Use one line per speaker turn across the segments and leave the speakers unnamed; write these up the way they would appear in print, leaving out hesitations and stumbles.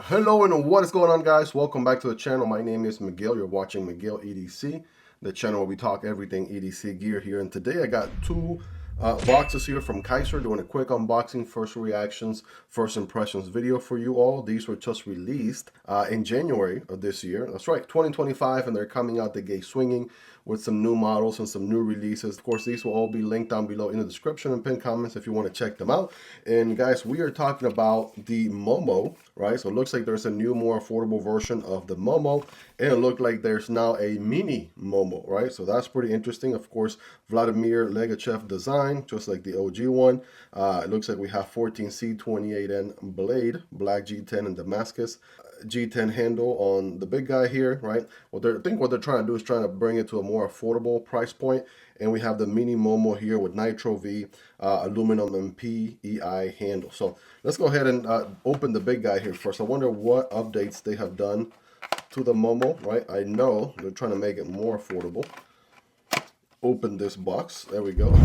Hello and what is going on, guys? Welcome back to the channel. My name is Miguel. You're watching Miguel EDC, the channel where we talk everything EDC gear here. And today I got two boxes here from Kizer, doing a quick unboxing, first reactions, first impressions video for you all. These were just released in January of this year. That's right, 2025, and they're coming out the gate swinging with some new models and some new releases. Of course, these will all be linked down below in the description and pinned comments if you want to check them out. And guys, we are talking about the Momo, right? So it looks like there's a new, more affordable version of the Momo, and it looked like there's now a mini Momo, right? So that's pretty interesting. Of course, Vladimir Legachev design, just like the OG one. It looks like we have 14C28N blade, black G10 and Damascus. G10 handle on the big guy here, right? I think what they're trying to do is trying to bring it to a more affordable price point. And we have the mini Momo here with Nitro V, aluminum and PEI handle. So let's go ahead and open the big guy here first. I wonder what updates they have done to the Momo, right? I know they're trying to make it more affordable. Open this box. There we go.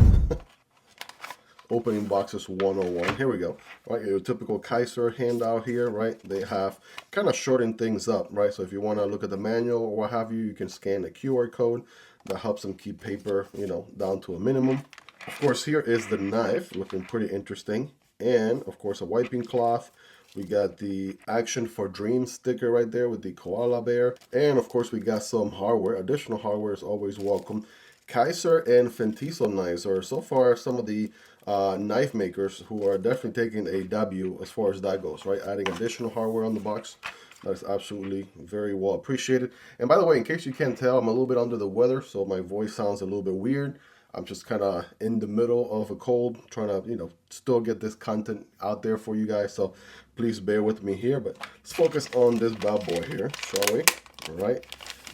Opening boxes 101. Here we go. Right, your typical Kizer handout here, right? They have kind of shortened things up, right? So if you want to look at the manual or what have you, you can scan the QR code. That helps them keep paper, down to a minimum. Of course, here is the knife, looking pretty interesting. And of course, a wiping cloth. We got the Action for Dreams sticker right there with the koala bear. And of course, we got some hardware. Additional hardware is always welcome. Kizer and Fentiso knives are so far some of the knife makers who are definitely taking a W as far as that goes, right? Adding additional hardware on the box. That is absolutely very well appreciated. And by the way, in case you can't tell, I'm a little bit under the weather, so my voice sounds a little bit weird. I'm just kind of in the middle of a cold, trying to, still get this content out there for you guys. So please bear with me here. But let's focus on this bad boy here, shall we? All right.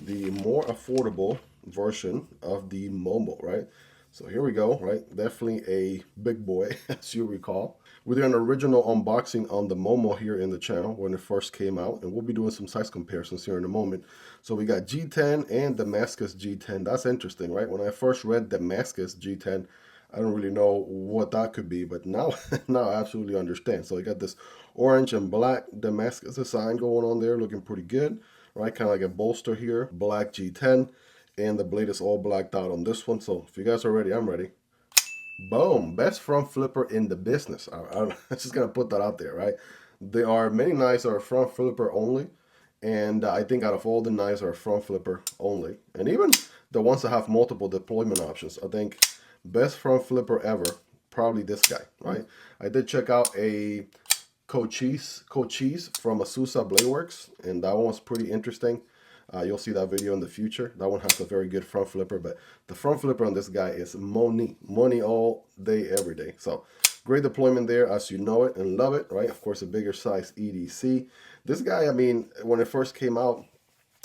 The more affordable version of the Momo, right? So here we go, right? Definitely a big boy, as you recall. We did an original unboxing on the Momo here in the channel when it first came out, and we'll be doing some size comparisons here in a moment. So we got G10 and Damascus G10. That's interesting, right? When I first read Damascus G10, I don't really know what that could be, but now, now I absolutely understand. So we got this orange and black Damascus design going on there, looking pretty good, right? Kind of like a bolster here, black G10. And the blade is all blacked out on this one. So if you guys are ready, I'm ready. Boom. Best front flipper in the business. I'm just going to put that out there, right? There are many knives that are front flipper only. And I think out of all the knives are front flipper only. And even the ones that have multiple deployment options, I think best front flipper ever, probably this guy, right? I did check out a Cochise from Azusa Blade Works. And that one was pretty interesting. You'll see that video in the future. That one has a very good front flipper, but the front flipper on this guy is money all day, every day. So great deployment there as you know it and love it, right? Of course, a bigger size EDC. This guy, I mean, when it first came out,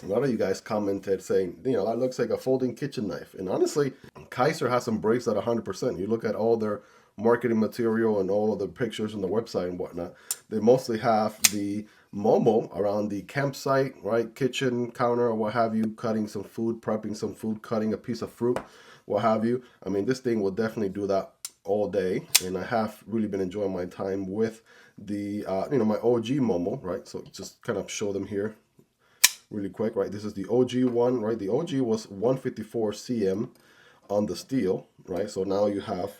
a lot of you guys commented saying, that looks like a folding kitchen knife. And honestly, Kizer has embraced that 100%. You look at all their marketing material and all of the pictures on the website and whatnot, they mostly have the Momo around the campsite, right? Kitchen counter or what have you, cutting some food, prepping some food, cutting a piece of fruit, what have you. I mean, this thing will definitely do that all day. And I have really been enjoying my time with the, my OG Momo, right? So just kind of show them here really quick, right? This is the OG one, right? The OG was 154 cm on the steel, right? So now you have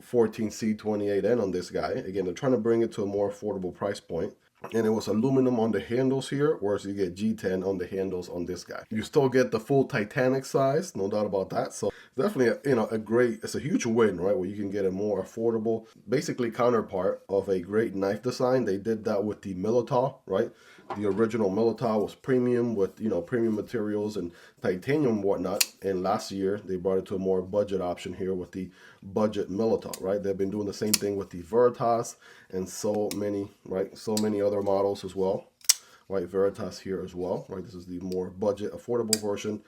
14C28N on this guy. Again, they're trying to bring it to a more affordable price point. And it was aluminum on the handles here, whereas you get G10 on the handles on this guy. You still get the full Titanic size, no doubt about that. So definitely, it's a huge win, right? Where you can get a more affordable, basically counterpart of a great knife design. They did that with the Militaw, right? The original Militaw was premium with, premium materials and titanium and whatnot. And last year, they brought it to a more budget option here with the budget Militaw, right? They've been doing the same thing with the Varatas and so many, right? So many other models as well, right? Varatas here as well, right? This is the more budget, affordable version.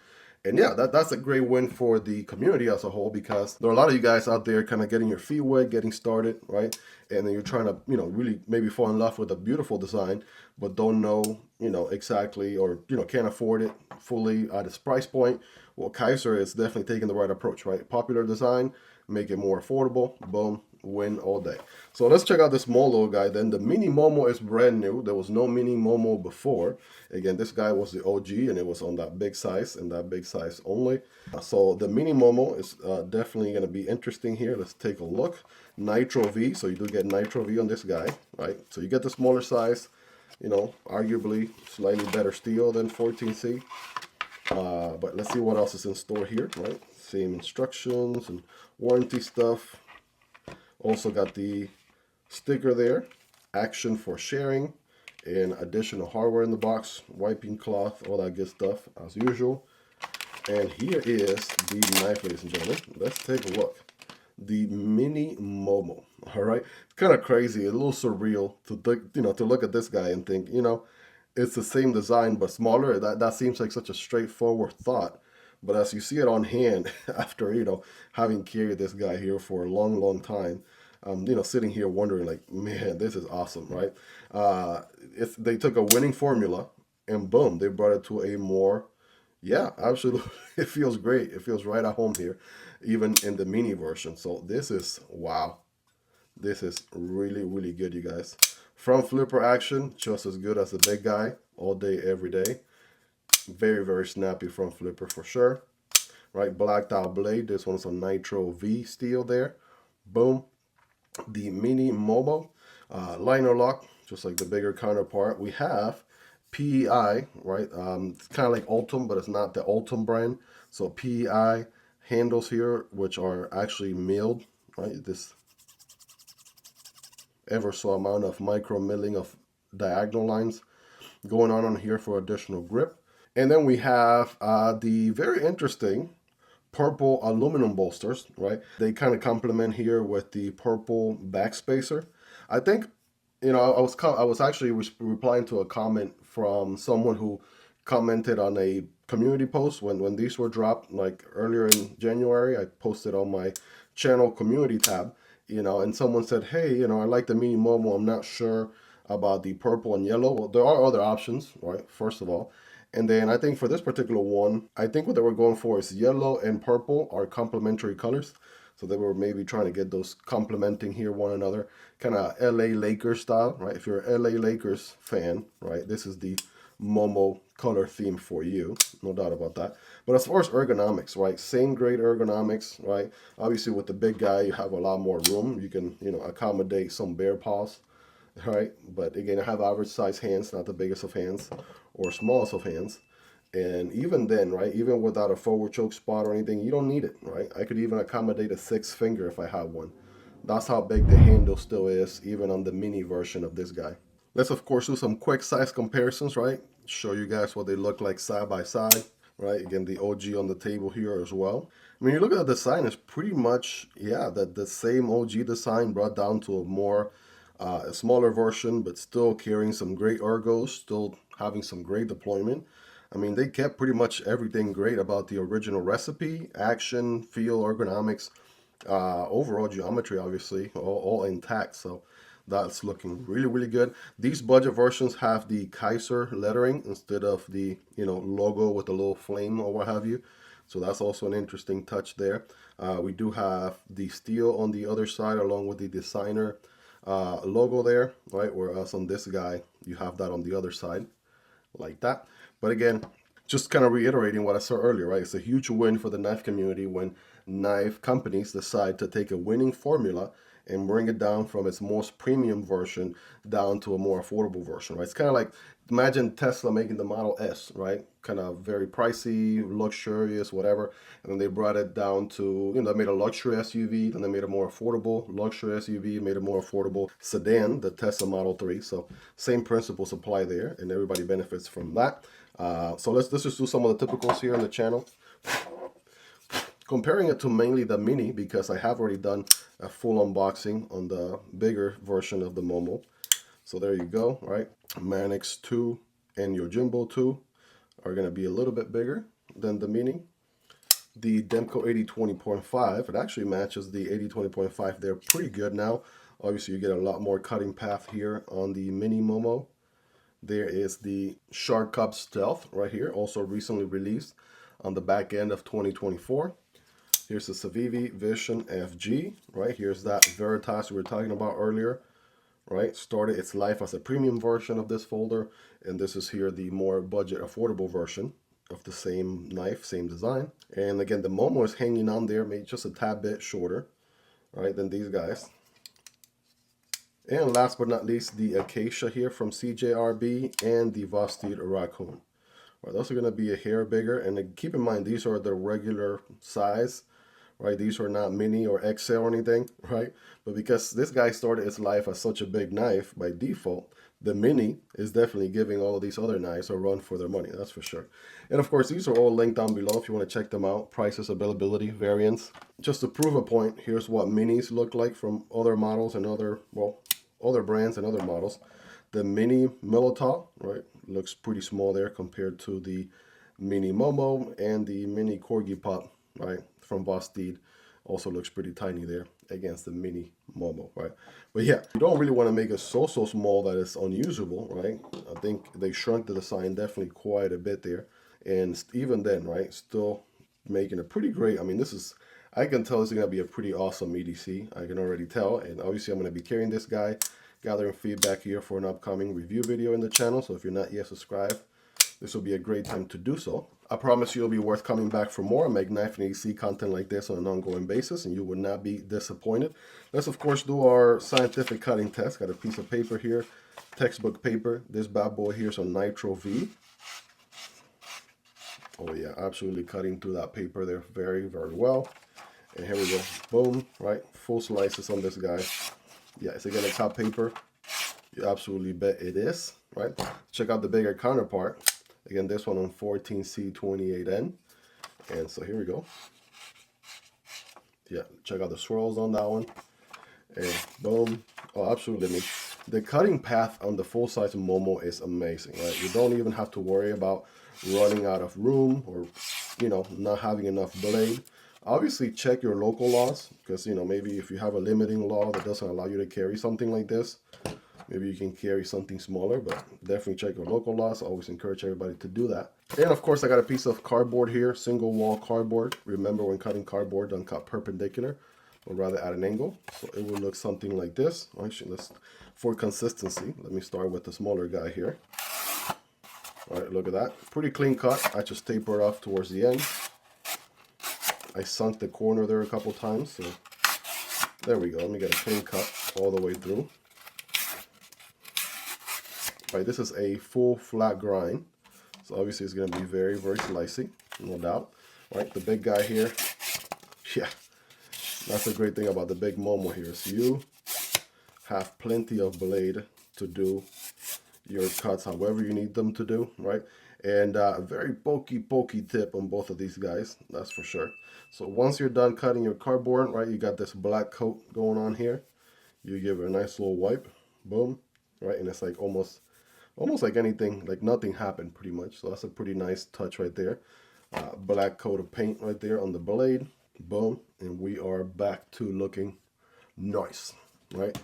And yeah, that's a great win for the community as a whole, because there are a lot of you guys out there kind of getting your feet wet, getting started, right? And then you're trying to, really maybe fall in love with a beautiful design, but don't know, exactly, or, can't afford it fully at its price point. Well, Kizer is definitely taking the right approach, right? Popular design, make it more affordable, boom, win all day. So let's check out this small little guy then. The Mini Momo is brand new. There was no Mini Momo before. Again, this guy was the OG, and it was on that big size and that big size only. So the Mini Momo is definitely going to be interesting here. Let's take a look. Nitro V, so you do get Nitro V on this guy, right? So you get the smaller size, you know, arguably slightly better steel than 14C. But let's see what else is in store here, right? Same instructions and warranty stuff. Also got the sticker there, action for sharing, and additional hardware in the box, wiping cloth, all that good stuff as usual. And here is the knife, ladies and gentlemen. Let's take a look. The Mini Momo. All right, it's kind of crazy, a little surreal to to look at this guy and think, it's the same design but smaller. That seems like such a straightforward thought. But as you see it on hand, after having carried this guy here for a long time, sitting here wondering like, man, this is awesome, right? They took a winning formula and boom, they brought it to a more, yeah, absolutely. It feels great. It feels right at home here, even in the mini version. So this is, wow. This is really good, you guys. Front flipper action, just as good as the big guy, all day, every day. Very snappy front flipper for sure. Right, blacked out blade. This one's a Nitro V steel there. Boom. The Mini Momo liner lock, just like the bigger counterpart. We have PEI, right? It's kind of like Ultim, but it's not the Ultim brand. So PEI handles here, which are actually milled, right? This ever so amount of micro milling of diagonal lines going on here for additional grip. And then we have the very interesting purple aluminum bolsters, right? They kind of complement here with the purple backspacer. I think, I was actually replying to a comment from someone who commented on a community post when these were dropped, like earlier in January. I posted on my channel community tab, and someone said, hey, I like the Mini Momo. I'm not sure about the purple and yellow. Well, there are other options, right? First of all. And then I think for this particular one, I think what they were going for is yellow and purple are complementary colors. So they were maybe trying to get those complementing here one another, kind of LA Lakers style, right? If you're an LA Lakers fan, right, this is the Momo color theme for you, no doubt about that. But as far as ergonomics, right, same great ergonomics, right? Obviously with the big guy, you have a lot more room. You can, accommodate some bear paws, right? But again, I have average size hands, not the biggest of hands or smallest of hands. And even then, right, even without a forward choke spot or anything, you don't need it, right? I could even accommodate a 6 finger if I had one. That's how big the handle still is, even on the mini version of this guy. Let's, of course, do some quick size comparisons, right? Show you guys what they look like side by side, right? Again, the OG on the table here as well. I mean, you look at the design, it's pretty much, yeah, the same OG design brought down to a more a smaller version, but still carrying some great ergos, still having some great deployment. I mean, they kept pretty much everything great about the original recipe, action, feel, ergonomics, overall geometry, obviously, all intact. So that's looking really good. These budget versions have the Kizer lettering instead of the, logo with a little flame or what have you. So that's also an interesting touch there. We do have the steel on the other side along with the designer logo there, right? Whereas on this guy, you have that on the other side, like that. But again, just kind of reiterating what I said earlier, right? It's a huge win for the knife community when knife companies decide to take a winning formula and bring it down from its most premium version down to a more affordable version, right? It's kind of like, imagine Tesla making the Model S, right? Kind of very pricey, luxurious, whatever. And then they brought it down to, they made a luxury SUV, then they made a more affordable luxury SUV, made a more affordable sedan, the Tesla Model 3. So same principles apply there, and everybody benefits from that. So let's just do some of the typicals here on the channel. Comparing it to mainly the Mini, because I have already done a full unboxing on the bigger version of the Momo. So there you go, right? Manix 2 and Yojimbo 2 are going to be a little bit bigger than the Mini. The Demko AD 20.5, it actually matches the AD 20.5. They're pretty good now. Obviously, you get a lot more cutting path here on the Mini Momo. There is the Shark Cub Stealth right here, also recently released on the back end of 2024. Here's the Civivi Vision FG, right? Here's that Varatas we were talking about earlier, right? Started its life as a premium version of this folder, and this is here the more budget affordable version of the same knife, same design. And again, the Momo is hanging on there, maybe just a tad bit shorter, right, than these guys. And last but not least, the Acacia here from CJRB and the Vosteed Raccoon. Right, those are going to be a hair bigger, and keep in mind these are the regular size, right? These are not mini or XL or anything, right? But because this guy started its life as such a big knife by default, the mini is definitely giving all of these other knives a run for their money, that's for sure. And of course, these are all linked down below if you want to check them out. Prices, availability, variants. Just to prove a point, here's what minis look like from other models and other, well, other brands and other models. The mini Militaw, right, looks pretty small there compared to the mini Momo, and the mini Corgi Pup, right, from Vosteed also looks pretty tiny there against the mini Momo, right? But yeah, you don't really want to make it so small that it's unusable, right? I think they shrunk the design definitely quite a bit there, and even then, right, still making a pretty great. I mean, this is, I can tell this is gonna be a pretty awesome EDC. I can already tell, and obviously I'm gonna be carrying this guy, gathering feedback here for an upcoming review video in the channel. So if you're not yet subscribed, this will be a great time to do so. I promise you it'll be worth coming back for more. I make knife and EDC content like this on an ongoing basis, and you will not be disappointed. Let's of course do our scientific cutting test. Got a piece of paper here, textbook paper. This bad boy here is on Nitro V. Oh yeah, absolutely cutting through that paper there very well. And here we go, boom, right? Full slices on this guy. Yeah, is it gonna cut paper? You absolutely bet it is, right? Check out the bigger counterpart. Again, this one on 14C28N. And so here we go. Yeah, check out the swirls on that one. And boom. Oh, absolutely. I mean, the cutting path on the full-size Momo is amazing, right? You don't even have to worry about running out of room or, you know, not having enough blade. Obviously, check your local laws, because, you know, maybe if you have a limiting law that doesn't allow you to carry something like this, maybe you can carry something smaller, but definitely check your local laws. I always encourage everybody to do that. And of course, I got a piece of cardboard here, single wall cardboard. Remember, when cutting cardboard, don't cut perpendicular, or rather at an angle. So it will look something like this. Actually, let's, for consistency, let me start with the smaller guy here. All right, look at that. Pretty clean cut. I just taper it off towards the end. I sunk the corner there a couple times, so there we go. Let me get a clean cut all the way through. All right, this is a full flat grind, so obviously it's going to be very slicey, no doubt. All right, the big guy here, yeah, that's the great thing about the big Momo here. So you have plenty of blade to do your cuts however you need them to do, right? And a very pokey tip on both of these guys, that's for sure. So once you're done cutting your cardboard, right, you got this black coat going on here. You give it a nice little wipe, boom, right? And it's like almost like anything, like nothing happened pretty much. So that's a pretty nice touch right there. Black coat of paint right there on the blade, boom, and we are back to looking nice, right?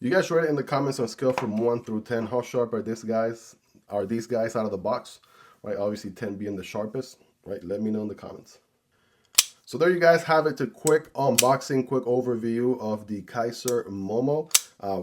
You guys rate it in the comments on a scale from 1 through 10. How sharp are these guys out of the box? Right, obviously 10 being the sharpest, right? Let me know in the comments. So there you guys have it, a quick unboxing, quick overview of the Kizer Momo.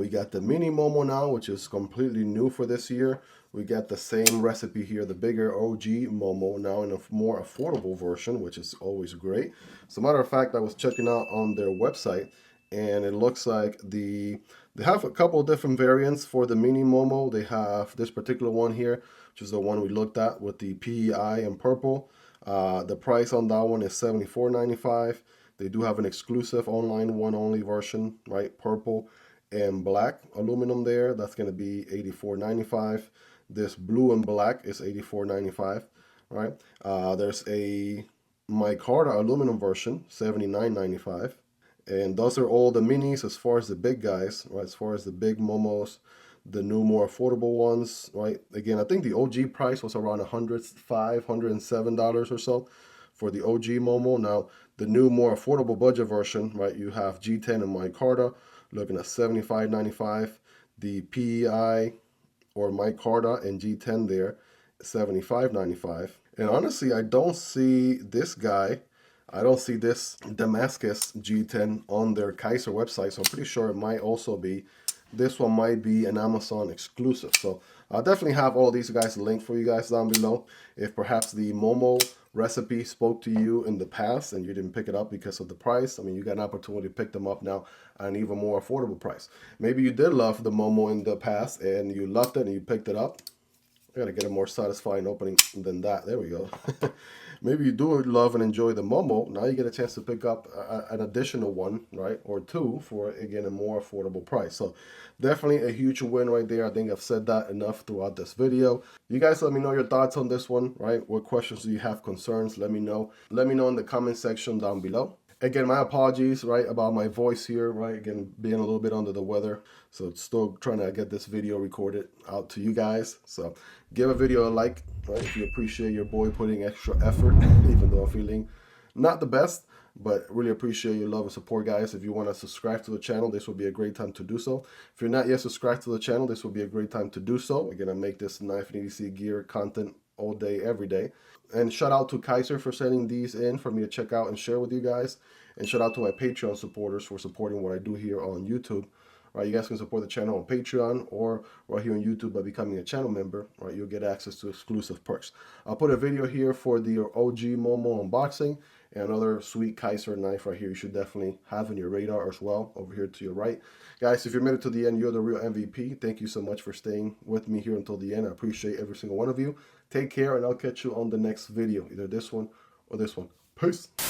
We got the mini Momo now, which is completely new for this year. We got the same recipe here, the bigger OG Momo, now in a more affordable version, which is always great. As a matter of fact, I was checking out on their website, and it looks like they have a couple of different variants for the mini Momo. They have this particular one here, which is the one we looked at with the PEI and purple. The price on that one is $74.95. They do have an exclusive online one only version, right? Purple and black aluminum there. That's going to be $84.95. This blue and black is $84.95, right? There's a micarta aluminum version, $79.95. And those are all the minis as far as the big guys, right? As far as the big Momos, the new, more affordable ones, right? Again, I think the OG price was around $105, $107 or so for the OG Momo. Now, the new, more affordable budget version, right? You have G10 and micarta looking at $75.95. The PEI or micarta and G10 there, $75.95. And honestly, I don't see this guy I don't see this Damascus G10 on their Kizer website, so I'm pretty sure it might also be, this one might be an Amazon exclusive. So I'll definitely have all these guys linked for you guys down below. If perhaps the Momo recipe spoke to you in the past and you didn't pick it up because of the price, I mean, you got an opportunity to pick them up now at an even more affordable price. Maybe you did love the Momo in the past and you loved it and you picked it up. I gotta get a more satisfying opening than that. There we go. Maybe you do love and enjoy the Momo. Now you get a chance to pick up an additional one, right? Or two for, again, a more affordable price. So definitely a huge win right there. I think I've said that enough throughout this video. You guys let me know your thoughts on this one, right? What questions do you have, concerns? Let me know. Let me know in the comment section down below. Again, my apologies, right, about my voice here, right? Again, being a little bit under the weather. So still trying to get this video recorded out to you guys. So give a video a like, right, if you appreciate your boy putting extra effort, even though I'm feeling not the best. But really appreciate your love and support, guys. If you want to subscribe to the channel, this would be a great time to do so. If you're not yet subscribed to the channel, this would be a great time to do so. Again, I make this knife and EDC gear content all day, every day. And shout out to Kizer for sending these in for me to check out and share with you guys. And shout out to my Patreon supporters for supporting what I do here on YouTube. Right, you guys can support the channel on Patreon or right here on YouTube by becoming a channel member. Right, you'll get access to exclusive perks. I'll put a video here for the OG Momo unboxing and another sweet Kizer knife right here. You should definitely have in your radar as well over here to your right. Guys, if you made it to the end, you're the real MVP. Thank you so much for staying with me here until the end. I appreciate every single one of you. Take care, and I'll catch you on the next video, either this one or this one. Peace.